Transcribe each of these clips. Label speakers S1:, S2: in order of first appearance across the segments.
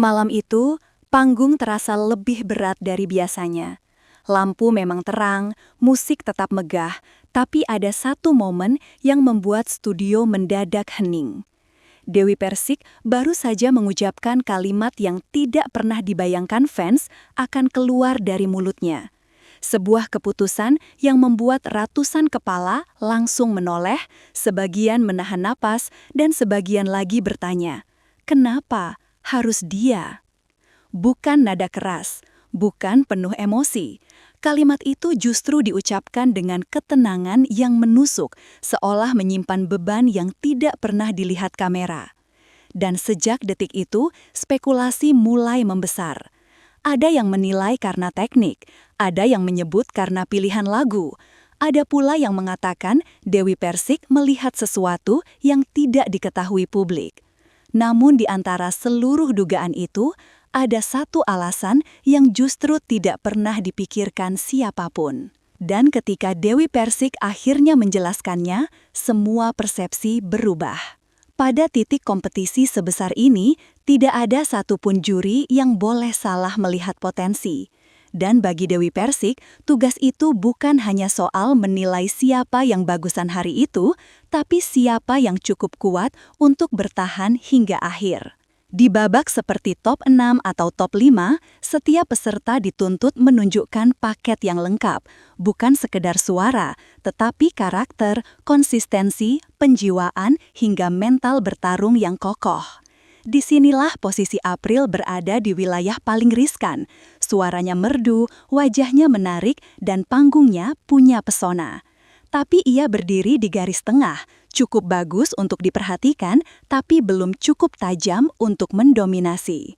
S1: Malam itu, panggung terasa lebih berat dari biasanya. Lampu memang terang, musik tetap megah, tapi ada satu momen yang membuat studio mendadak hening. Dewi Persik baru saja mengucapkan kalimat yang tidak pernah dibayangkan fans akan keluar dari mulutnya. Sebuah keputusan yang membuat ratusan kepala langsung menoleh, sebagian menahan napas, dan sebagian lagi bertanya, "Kenapa harus dia?" Bukan nada keras, bukan penuh emosi. Kalimat itu justru diucapkan dengan ketenangan yang menusuk, seolah menyimpan beban yang tidak pernah dilihat kamera. Dan sejak detik itu, spekulasi mulai membesar. Ada yang menilai karena teknik, ada yang menyebut karena pilihan lagu, ada pula yang mengatakan Dewi Persik melihat sesuatu yang tidak diketahui publik. Namun di antara seluruh dugaan itu, ada satu alasan yang justru tidak pernah dipikirkan siapapun. Dan ketika Dewi Persik akhirnya menjelaskannya, semua persepsi berubah. Pada titik kompetisi sebesar ini, tidak ada satupun juri yang boleh salah melihat potensi. Dan bagi Dewi Persik, tugas itu bukan hanya soal menilai siapa yang bagusan hari itu, tapi siapa yang cukup kuat untuk bertahan hingga akhir. Di babak seperti top 6 atau top 5, setiap peserta dituntut menunjukkan paket yang lengkap, bukan sekedar suara, tetapi karakter, konsistensi, penjiwaan, hingga mental bertarung yang kokoh. Disinilah posisi April berada di wilayah paling riskan. Suaranya merdu, wajahnya menarik, dan panggungnya punya pesona. Tapi ia berdiri di garis tengah, cukup bagus untuk diperhatikan, tapi belum cukup tajam untuk mendominasi.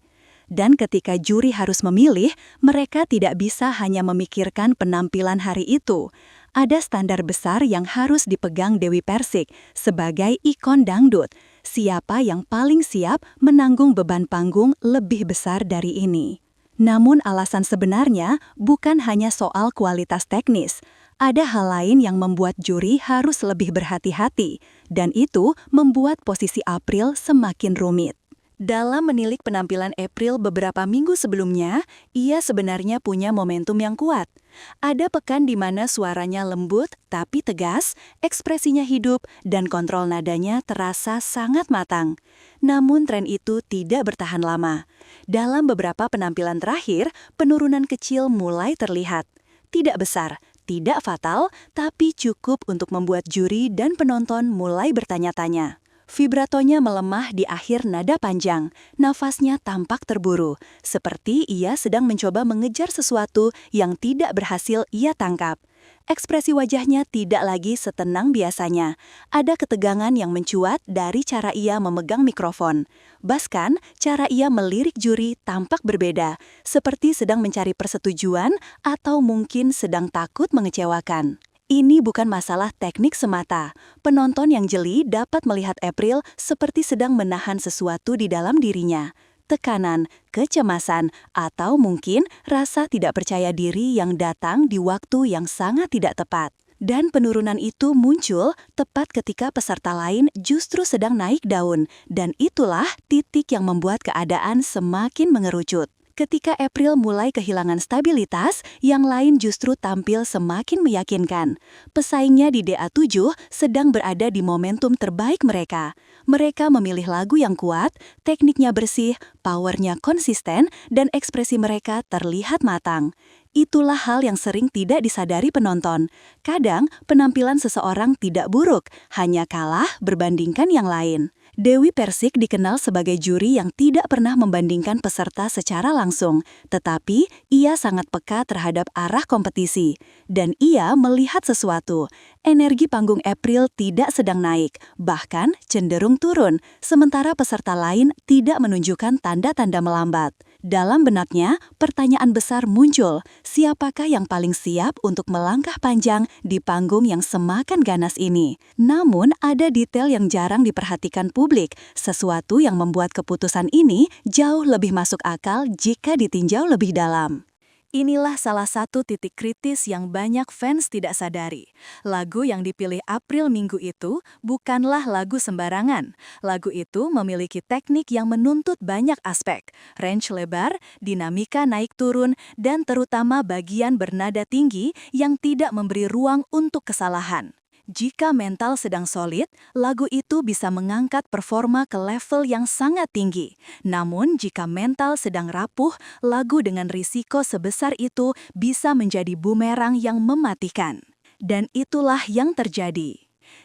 S1: Dan ketika juri harus memilih, mereka tidak bisa hanya memikirkan penampilan hari itu. Ada standar besar yang harus dipegang Dewi Persik sebagai ikon dangdut. Siapa yang paling siap menanggung beban panggung lebih besar dari ini? Namun alasan sebenarnya bukan hanya soal kualitas teknis. Ada hal lain yang membuat juri harus lebih berhati-hati, dan itu membuat posisi April semakin rumit. Dalam menilik penampilan April beberapa minggu sebelumnya, ia sebenarnya punya momentum yang kuat. Ada pekan di mana suaranya lembut tapi tegas, ekspresinya hidup, dan kontrol nadanya terasa sangat matang. Namun tren itu tidak bertahan lama. Dalam beberapa penampilan terakhir, penurunan kecil mulai terlihat. Tidak besar, tidak fatal, tapi cukup untuk membuat juri dan penonton mulai bertanya-tanya. Vibratonya melemah di akhir nada panjang, nafasnya tampak terburu, seperti ia sedang mencoba mengejar sesuatu yang tidak berhasil ia tangkap. Ekspresi wajahnya tidak lagi setenang biasanya. Ada ketegangan yang mencuat dari cara ia memegang mikrofon. Bahkan, cara ia melirik juri tampak berbeda, seperti sedang mencari persetujuan atau mungkin sedang takut mengecewakan. Ini bukan masalah teknik semata. Penonton yang jeli dapat melihat April seperti sedang menahan sesuatu di dalam dirinya. Tekanan, kecemasan, atau mungkin rasa tidak percaya diri yang datang di waktu yang sangat tidak tepat. Dan penurunan itu muncul tepat ketika peserta lain justru sedang naik daun, dan itulah titik yang membuat keadaan semakin mengerucut. Ketika April mulai kehilangan stabilitas, yang lain justru tampil semakin meyakinkan. Pesaingnya di DA7 sedang berada di momentum terbaik mereka. Mereka memilih lagu yang kuat, tekniknya bersih, powernya konsisten, dan ekspresi mereka terlihat matang. Itulah hal yang sering tidak disadari penonton. Kadang, penampilan seseorang tidak buruk, hanya kalah berbandingkan yang lain. Dewi Persik dikenal sebagai juri yang tidak pernah membandingkan peserta secara langsung, tetapi ia sangat peka terhadap arah kompetisi. Dan ia melihat sesuatu. Energi panggung April tidak sedang naik, bahkan cenderung turun, sementara peserta lain tidak menunjukkan tanda-tanda melambat. Dalam benaknya, pertanyaan besar muncul, siapakah yang paling siap untuk melangkah panjang di panggung yang semakin ganas ini? Namun, ada detail yang jarang diperhatikan publik, sesuatu yang membuat keputusan ini jauh lebih masuk akal jika ditinjau lebih dalam. Inilah salah satu titik kritis yang banyak fans tidak sadari. Lagu yang dipilih April minggu itu bukanlah lagu sembarangan. Lagu itu memiliki teknik yang menuntut banyak aspek, range lebar, dinamika naik turun, dan terutama bagian bernada tinggi yang tidak memberi ruang untuk kesalahan. Jika mental sedang solid, lagu itu bisa mengangkat performa ke level yang sangat tinggi. Namun, jika mental sedang rapuh, lagu dengan risiko sebesar itu bisa menjadi bumerang yang mematikan. Dan itulah yang terjadi.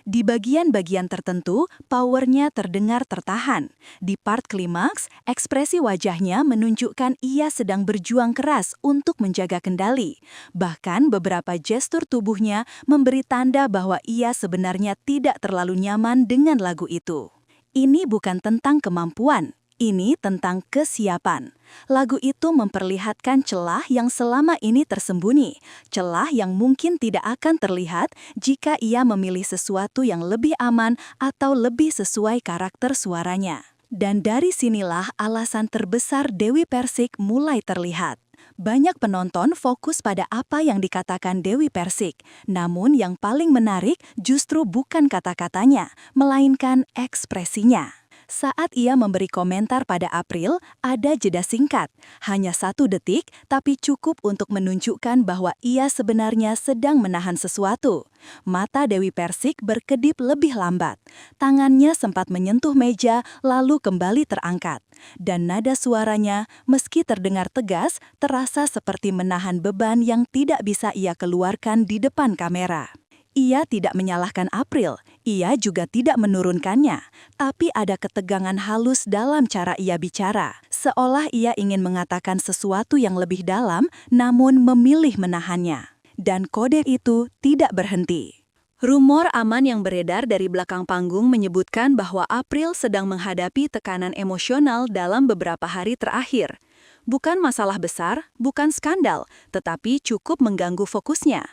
S1: Di bagian-bagian tertentu, powernya terdengar tertahan. Di part klimaks, ekspresi wajahnya menunjukkan ia sedang berjuang keras untuk menjaga kendali. Bahkan beberapa gestur tubuhnya memberi tanda bahwa ia sebenarnya tidak terlalu nyaman dengan lagu itu. Ini bukan tentang kemampuan. Ini tentang kesiapan. Lagu itu memperlihatkan celah yang selama ini tersembunyi, celah yang mungkin tidak akan terlihat jika ia memilih sesuatu yang lebih aman atau lebih sesuai karakter suaranya. Dan dari sinilah alasan terbesar Dewi Persik mulai terlihat. Banyak penonton fokus pada apa yang dikatakan Dewi Persik, namun yang paling menarik justru bukan kata-katanya, melainkan ekspresinya. Saat ia memberi komentar pada April, ada jeda singkat, hanya 1 detik, tapi cukup untuk menunjukkan bahwa ia sebenarnya sedang menahan sesuatu. Mata Dewi Persik berkedip lebih lambat, tangannya sempat menyentuh meja lalu kembali terangkat. Dan nada suaranya, meski terdengar tegas, terasa seperti menahan beban yang tidak bisa ia keluarkan di depan kamera. Ia tidak menyalahkan April, ia juga tidak menurunkannya, tapi ada ketegangan halus dalam cara ia bicara, seolah ia ingin mengatakan sesuatu yang lebih dalam, namun memilih menahannya. Dan kode itu tidak berhenti. Rumor aman yang beredar dari belakang panggung menyebutkan bahwa April sedang menghadapi tekanan emosional dalam beberapa hari terakhir. Bukan masalah besar, bukan skandal, tetapi cukup mengganggu fokusnya.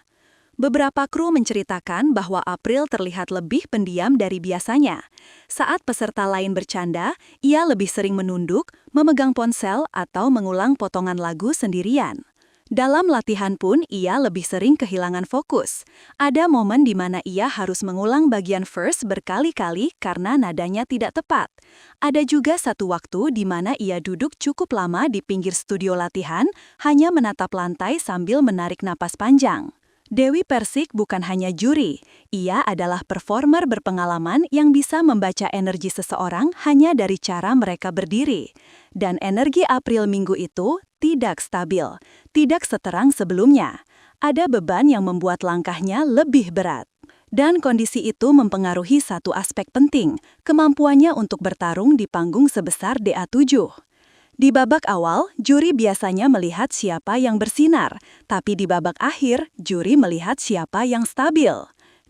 S1: Beberapa kru menceritakan bahwa April terlihat lebih pendiam dari biasanya. Saat peserta lain bercanda, ia lebih sering menunduk, memegang ponsel, atau mengulang potongan lagu sendirian. Dalam latihan pun, ia lebih sering kehilangan fokus. Ada momen di mana ia harus mengulang bagian verse berkali-kali karena nadanya tidak tepat. Ada juga satu waktu di mana ia duduk cukup lama di pinggir studio latihan, hanya menatap lantai sambil menarik napas panjang. Dewi Persik bukan hanya juri, ia adalah performer berpengalaman yang bisa membaca energi seseorang hanya dari cara mereka berdiri. Dan energi April minggu itu tidak stabil, tidak seterang sebelumnya. Ada beban yang membuat langkahnya lebih berat. Dan kondisi itu mempengaruhi satu aspek penting, kemampuannya untuk bertarung di panggung sebesar DA7. Di babak awal, juri biasanya melihat siapa yang bersinar, tapi di babak akhir, juri melihat siapa yang stabil.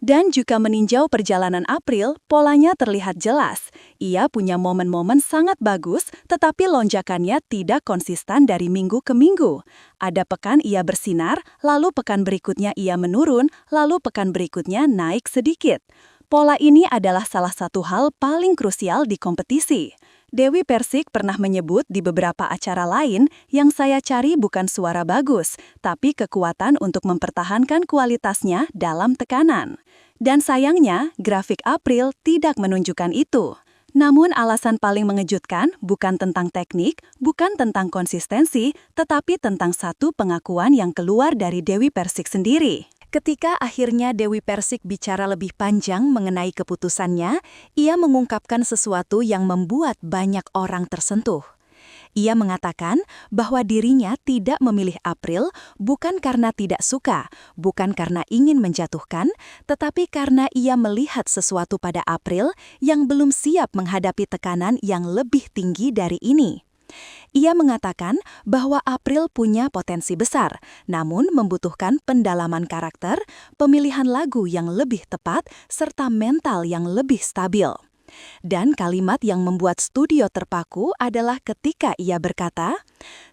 S1: Dan jika meninjau perjalanan April, polanya terlihat jelas. Ia punya momen-momen sangat bagus, tetapi lonjakannya tidak konsisten dari minggu ke minggu. Ada pekan ia bersinar, lalu pekan berikutnya ia menurun, lalu pekan berikutnya naik sedikit. Pola ini adalah salah satu hal paling krusial di kompetisi. Dewi Persik pernah menyebut di beberapa acara lain, yang saya cari bukan suara bagus, tapi kekuatan untuk mempertahankan kualitasnya dalam tekanan. Dan sayangnya, grafik April tidak menunjukkan itu. Namun alasan paling mengejutkan bukan tentang teknik, bukan tentang konsistensi, tetapi tentang satu pengakuan yang keluar dari Dewi Persik sendiri. Ketika akhirnya Dewi Persik bicara lebih panjang mengenai keputusannya, ia mengungkapkan sesuatu yang membuat banyak orang tersentuh. Ia mengatakan bahwa dirinya tidak memilih April bukan karena tidak suka, bukan karena ingin menjatuhkan, tetapi karena ia melihat sesuatu pada April yang belum siap menghadapi tekanan yang lebih tinggi dari ini. Ia mengatakan bahwa April punya potensi besar, namun membutuhkan pendalaman karakter, pemilihan lagu yang lebih tepat, serta mental yang lebih stabil. Dan kalimat yang membuat studio terpaku adalah ketika ia berkata,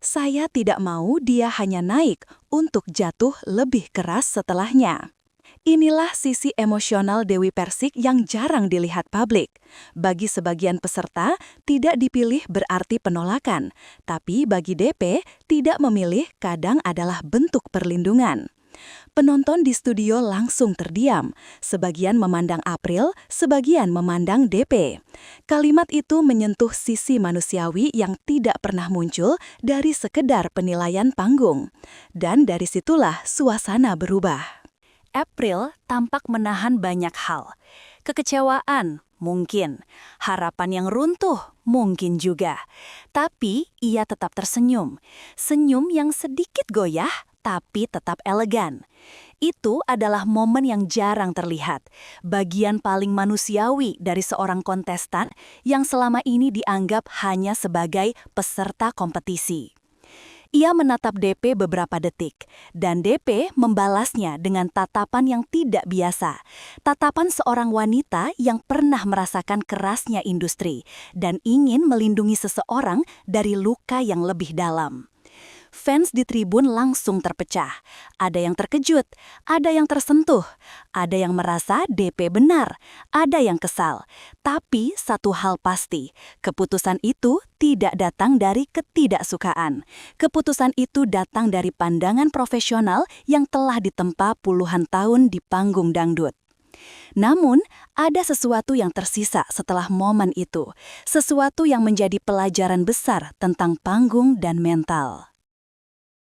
S1: "Saya tidak mau dia hanya naik untuk jatuh lebih keras setelahnya." Inilah sisi emosional Dewi Persik yang jarang dilihat publik. Bagi sebagian peserta, tidak dipilih berarti penolakan, tapi bagi DP, tidak memilih kadang adalah bentuk perlindungan. Penonton di studio langsung terdiam. Sebagian memandang April, sebagian memandang DP. Kalimat itu menyentuh sisi manusiawi yang tidak pernah muncul dari sekedar penilaian panggung. Dan dari situlah suasana berubah. April tampak menahan banyak hal. Kekecewaan, mungkin. Harapan yang runtuh, mungkin juga. Tapi ia tetap tersenyum. Senyum yang sedikit goyah, tapi tetap elegan. Itu adalah momen yang jarang terlihat. Bagian paling manusiawi dari seorang kontestan yang selama ini dianggap hanya sebagai peserta kompetisi. Ia menatap DP beberapa detik, dan DP membalasnya dengan tatapan yang tidak biasa. Tatapan seorang wanita yang pernah merasakan kerasnya industri dan ingin melindungi seseorang dari luka yang lebih dalam. Fans di tribun langsung terpecah. Ada yang terkejut, ada yang tersentuh, ada yang merasa DP benar, ada yang kesal. Tapi satu hal pasti, keputusan itu tidak datang dari ketidaksukaan. Keputusan itu datang dari pandangan profesional yang telah ditempa puluhan tahun di panggung dangdut. Namun, ada sesuatu yang tersisa setelah momen itu. Sesuatu yang menjadi pelajaran besar tentang panggung dan mental.